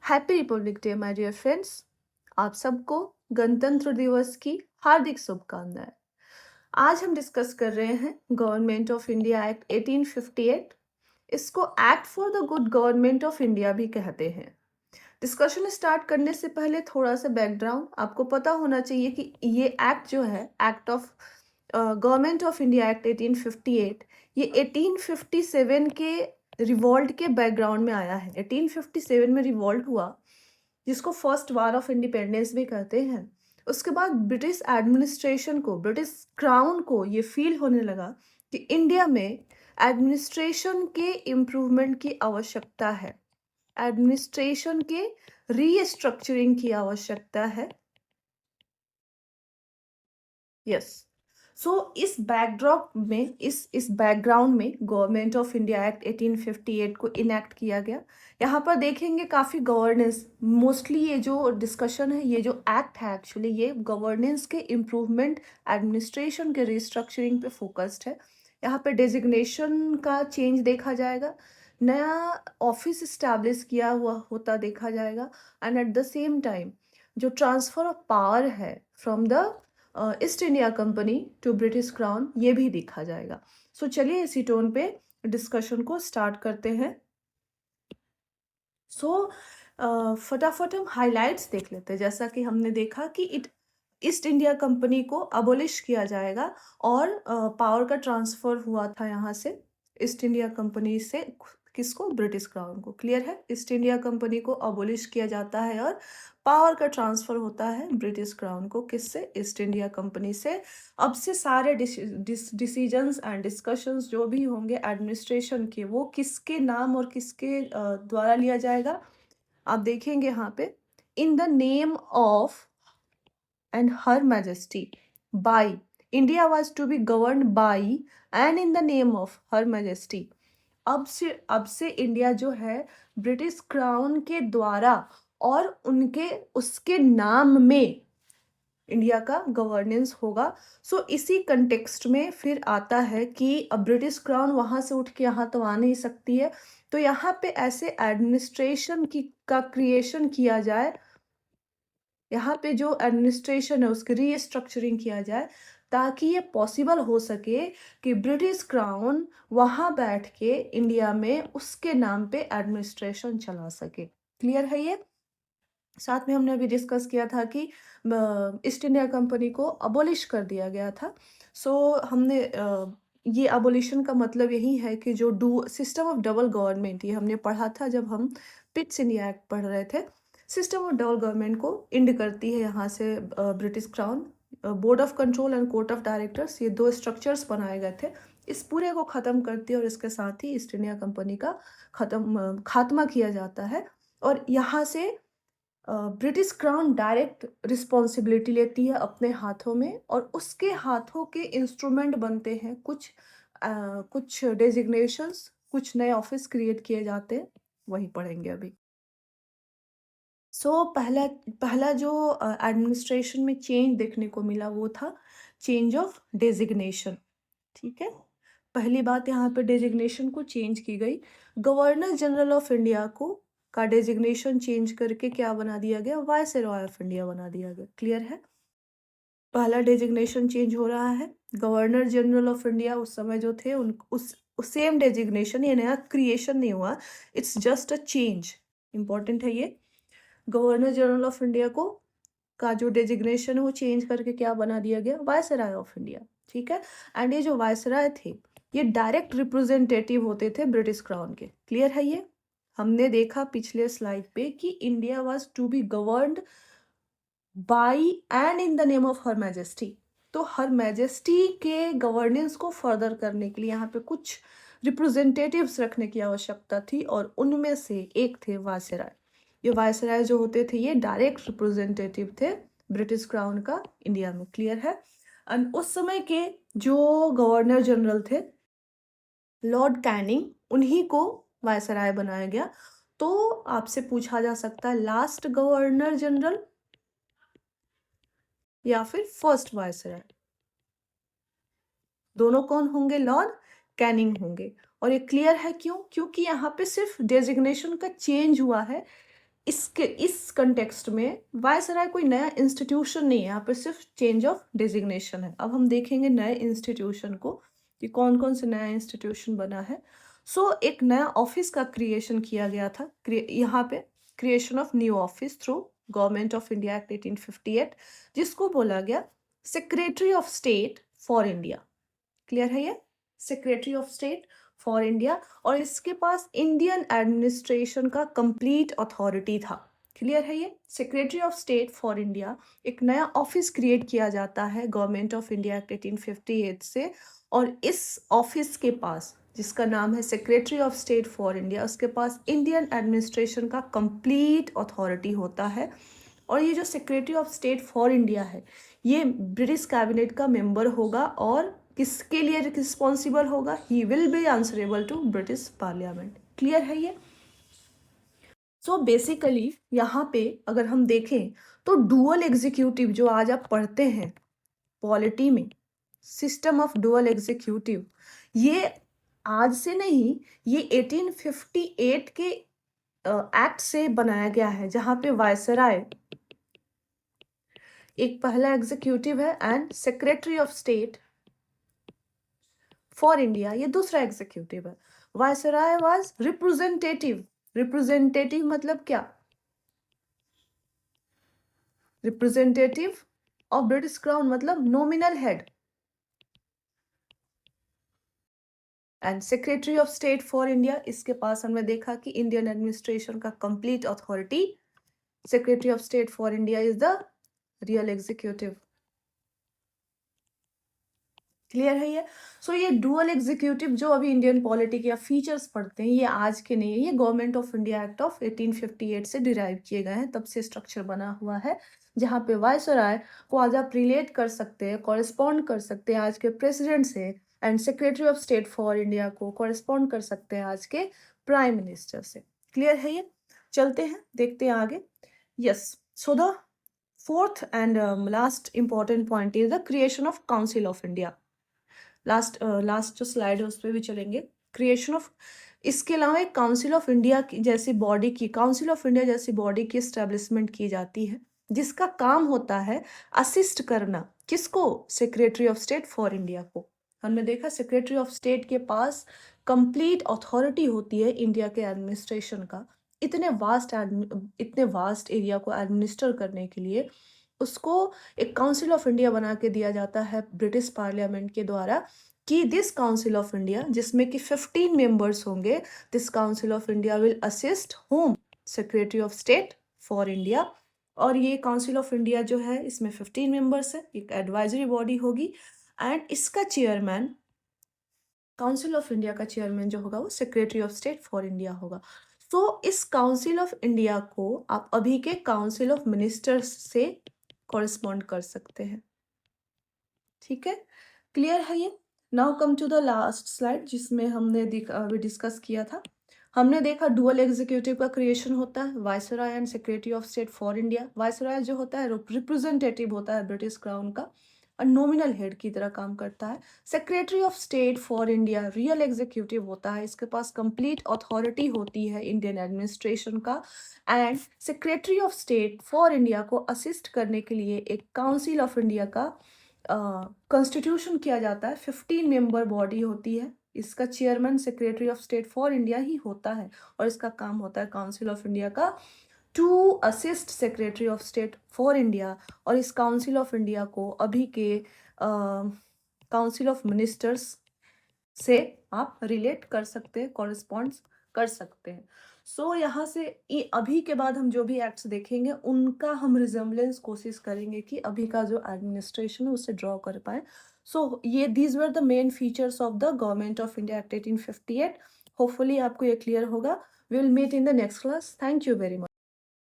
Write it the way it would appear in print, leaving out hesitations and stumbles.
Happy Republic Day my dear friends. आप सबको गणतंत्र दिवस की हार्दिक शुभकामनाएं। आज हम डिस्कस कर रहे हैं गवर्नमेंट ऑफ इंडिया एक्ट 1858। इसको act for the good government of India भी कहते हैं। डिस्कशन स्टार्ट करने से पहले थोड़ा सा बैकग्राउंड आपको पता होना चाहिए कि ये एक्ट जो है act of government of India Act 1858, ये 1857 के रिवॉल्ट के बैकग्राउंड में आया है। 1857 में रिवॉल्ट हुआ, जिसको फर्स्ट वार ऑफ इंडिपेंडेंस भी कहते हैं। उसके बाद ब्रिटिश एडमिनिस्ट्रेशन को, ब्रिटिश क्राउन को ये फील होने लगा कि इंडिया में एडमिनिस्ट्रेशन के इम्प्रूवमेंट की आवश्यकता है, एडमिनिस्ट्रेशन के रीस्ट्रक्चरिंग की आवश्यकता है। यस। सो इस बैकड्रॉप में, इस बैकग्राउंड में गवर्नमेंट ऑफ इंडिया एक्ट 1858 को इनैक्ट किया गया। यहाँ पर देखेंगे काफ़ी गवर्नेंस, मोस्टली ये जो डिस्कशन है, ये जो एक्ट है एक्चुअली ये गवर्नेंस के इम्प्रूवमेंट, एडमिनिस्ट्रेशन के रिस्ट्रक्चरिंग पे फोकस्ड है। यहाँ पे डेजिग्नेशन का चेंज देखा जाएगा, नया ऑफिस इस्टेब्लिश किया हुआ होता देखा जाएगा, and at the same time जो ट्रांसफ़र ऑफ पावर है from the East India Company to British Crown, ये भी देखा जाएगा। सो चलिए इसी टोन पे डिस्कशन को स्टार्ट करते हैं। सो फटाफट हम हाइलाइट्स देख लेते हैं। जैसा कि हमने देखा कि ईस्ट इंडिया कंपनी को अबोलिश किया जाएगा और पावर का ट्रांसफ़र हुआ था यहाँ से ईस्ट इंडिया कंपनी से किसको, ब्रिटिश क्राउन को। क्लियर है, ईस्ट इंडिया कंपनी को अबोलिश किया जाता है और पावर का ट्रांसफ़र होता है ब्रिटिश क्राउन को, किससे, ईस्ट इंडिया कंपनी से। अब से सारे डिसीजंस एंड डिस्कशंस जो भी होंगे एडमिनिस्ट्रेशन के, वो किसके नाम और किसके द्वारा लिया जाएगा। आप देखेंगे यहाँ पे, इन the name of and Her Majesty, by India was to be governed by and in the name of Her Majesty। अब से इंडिया जो है ब्रिटिश क्राउन के द्वारा और उनके उसके नाम में इंडिया का गवर्नेंस होगा। सो इसी कंटेक्स्ट में फिर आता है कि अब ब्रिटिश क्राउन वहाँ से उठ के यहाँ तो आ नहीं सकती है, तो यहाँ पे ऐसे एडमिनिस्ट्रेशन की का क्रिएशन किया जाए, यहाँ पे जो एडमिनिस्ट्रेशन है उसकी रीस्ट्रक्चरिंग किया जाए, ताकि ये पॉसिबल हो सके कि ब्रिटिश क्राउन वहाँ बैठ के इंडिया में उसके नाम पे एडमिनिस्ट्रेशन चला सके। क्लियर है ये। साथ में हमने अभी डिस्कस किया था कि ईस्ट इंडिया कंपनी को अबोलिश कर दिया गया था। सो हमने ये अबोलिशन का मतलब यही है कि जो सिस्टम ऑफ डबल गवर्नमेंट, ये हमने पढ़ा था जब हम पिट्स इंडिया एक्ट पढ़ रहे थे। सिस्टम ऑफ डबल गवर्नमेंट को इंड करती है यहाँ से British crown. Board of control and court of directors, ये दो स्ट्रक्चर्स बनाए गए थे, इस पूरे को ख़त्म करती है और इसके साथ ही ईस्ट इंडिया कंपनी का खात्मा किया जाता है। और यहाँ से ब्रिटिश क्राउन डायरेक्ट रिस्पॉन्सिबिलिटी लेती है अपने हाथों में, और उसके हाथों के इंस्ट्रूमेंट बनते हैं कुछ डेजिग्नेशंस, कुछ नए ऑफिस क्रिएट किए जाते हैं, वही पढ़ेंगे अभी। सो पहला पहला जो एडमिनिस्ट्रेशन में चेंज देखने को मिला वो था चेंज ऑफ डेजिग्नेशन। ठीक है, पहली बात यहाँ पे डेजिग्नेशन को चेंज की गई। गवर्नर जनरल ऑफ इंडिया को का डेजिग्नेशन चेंज करके क्या बना दिया गया, वायसरॉय ऑफ इंडिया बना दिया गया। क्लियर है, पहला डेजिग्नेशन चेंज हो रहा है। गवर्नर जनरल ऑफ इंडिया उस समय जो थे उस सेम डेजिग्नेशन, ये नया क्रिएशन नहीं हुआ, it's just a change. Important है ये। गवर्नर जनरल ऑफ इंडिया को का जो डेजिग्नेशन है वो चेंज करके क्या बना दिया गया, वायसराय ऑफ इंडिया। ठीक है, एंड ये जो वायसराय थे ये डायरेक्ट रिप्रेजेंटेटिव होते थे ब्रिटिश क्राउन के। क्लियर है ये। हमने देखा पिछले स्लाइड पे कि India was to be governed by and in the name of her majesty. तो हर मैजेस्टी के गवर्नेंस को फर्दर करने के लिए यहाँ पे कुछ रिप्रेजेंटेटिव्स रखने की आवश्यकता थी, और उनमें से एक थे वायसराय। ये वायसराय जो होते थे ये डायरेक्ट रिप्रेजेंटेटिव थे ब्रिटिश क्राउन का इंडिया में। क्लियर है। एंड उस समय के जो गवर्नर जनरल थे लॉर्ड कैनिंग, उन्हीं को वायसराय बनाया गया। तो आपसे पूछा जा सकता है लास्ट गवर्नर जनरल या फिर फर्स्ट वायसराय, दोनों कौन होंगे, लॉर्ड कैनिंग होंगे। और ये क्लियर है क्यों, क्योंकि यहाँ पे सिर्फ डेजिग्नेशन का चेंज हुआ है, इस कंटेक्स्ट में वायसराय कोई नया इंस्टीट्यूशन नहीं है, यहाँ पे सिर्फ चेंज ऑफ डेजिग्नेशन है। अब हम देखेंगे नए इंस्टीट्यूशन को कि कौन कौन से नया इंस्टीट्यूशन बना है। एक नया ऑफिस का क्रिएशन किया गया था, यहाँ पे creation of new office through government of India Act 1858, जिसको बोला गया secretary of state for India. Clear है ये? Secretary of state for India, और इसके पास इंडियन एडमिनिस्ट्रेशन का कंप्लीट अथॉरिटी था। क्लियर है ये? Secretary of state for India, एक नया ऑफिस क्रिएट किया जाता है गवर्नमेंट ऑफ इंडिया एक्ट 1858 से, और इस ऑफिस के पास, जिसका नाम है secretary of state for India, उसके पास इंडियन एडमिनिस्ट्रेशन का कंप्लीट अथॉरिटी होता है। और ये जो secretary of state for India है, ये ब्रिटिश कैबिनेट का मेंबर होगा और किसके लिए रिस्पॉन्सिबल होगा? He will be answerable to British Parliament. Clear है ये? बेसिकली यहाँ पे अगर हम देखें तो डुअल एग्जीक्यूटिव जो आज आप पढ़ते हैं पॉलिटी में, सिस्टम ऑफ डुअल एग्जीक्यूटिव, ये आज से नहीं, ये 1858 के एक्ट से बनाया गया है, जहाँ पे वायसराय एक पहला एग्जीक्यूटिव है and secretary of state for India ये दूसरा एग्जीक्यूटिव है। Viceroy was representative. रिप्रेजेंटेटिव मतलब क्या? रिप्रेजेंटेटिव ऑफ ब्रिटिश क्राउन मतलब nominal head. And secretary of state for India, इसके पास हमने देखा कि इंडियन एडमिनिस्ट्रेशन का complete authority. Secretary of state for India is the real executive. Clear है ये? ये डुअल एग्जीक्यूटिव जो अभी इंडियन पॉलिटी के फीचर्स पढ़ते हैं, ये आज के नहीं है, ये government of India act of 1858 से डिराइव किए गए हैं, तब से स्ट्रक्चर बना हुआ है, जहाँ पे वायसराय को आज आप रिलेट कर सकते हैं, कॉरेस्पॉन्ड कर सकते हैं आज के प्रेसिडेंट से, and secretary of state for India को कॉरेस्पॉन्ड कर सकते हैं आज के प्राइम मिनिस्टर से। क्लियर है ये? चलते हैं, देखते हैं आगे। Yes, so the fourth and last important point is the creation of council of India. Last जो स्लाइड है उस पर भी चलेंगे। क्रिएशन ऑफ, इसके अलावा एक काउंसिल ऑफ इंडिया की जैसी बॉडी की, काउंसिल ऑफ इंडिया जैसी बॉडी की एस्टेब्लिशमेंट की जाती है, जिसका काम होता है असिस्ट करना किसको? Secretary of state for India को। हमने देखा सेक्रेटरी ऑफ स्टेट के पास कंप्लीट अथॉरिटी होती है इंडिया के एडमिनिस्ट्रेशन का, इतने वास्ट एरिया को एडमिनिस्टर करने के लिए उसको एक काउंसिल ऑफ इंडिया बना के दिया जाता है ब्रिटिश पार्लियामेंट के द्वारा, कि दिस काउंसिल ऑफ इंडिया, जिसमें कि 15 मेंबर्स होंगे, this council of India will assist home? Secretary of state for India. और ये काउंसिल ऑफ इंडिया जो है, इसमें 15 मेंबर्स है, एक एडवाइजरी बॉडी होगी, एंड इसका चेयरमैन, काउंसिल ऑफ इंडिया का चेयरमैन जो होगा वो secretary of state for India होगा। इस काउंसिल ऑफ इंडिया को आप अभी के काउंसिल ऑफ मिनिस्टर्स से कॉरेस्पॉन्ड कर सकते हैं। ठीक है, क्लियर है ये? Now come to the last slide, जिसमें हमने अभी डिस्कस किया था। हमने देखा डुअल एग्जीक्यूटिव का क्रिएशन होता है, viceroy and secretary of state for India. Viceroy जो होता है रिप्रेजेंटेटिव होता है ब्रिटिश क्राउन का और नॉमिनल हेड की तरह काम करता है। Secretary of state for India real executive होता है, इसके पास कंप्लीट अथॉरिटी होती है इंडियन एडमिनिस्ट्रेशन का, and secretary of state for India को असिस्ट करने के लिए एक काउंसिल ऑफ इंडिया का कॉन्स्टिट्यूशन किया जाता है। 15 मेंबर बॉडी होती है, इसका chairman secretary of state for India ही होता है, और इसका काम होता है काउंसिल ऑफ इंडिया का to assist secretary of state for India. और इस काउंसिल ऑफ इंडिया को अभी के काउंसिल ऑफ मिनिस्टर्स से आप रिलेट कर सकते हैं, कॉरेस्पॉन्ड कर सकते हैं। यहाँ से अभी के बाद हम जो भी एक्ट्स देखेंगे उनका हम रिजेम्बलेंस कोशिश करेंगे कि अभी का जो एडमिनिस्ट्रेशन है उसे ड्रॉ कर पाए। ये these were the main features of the Government of India Act 1858। Hopefully आपको ये क्लियर होगा। We will meet in the next class. Thank you very much.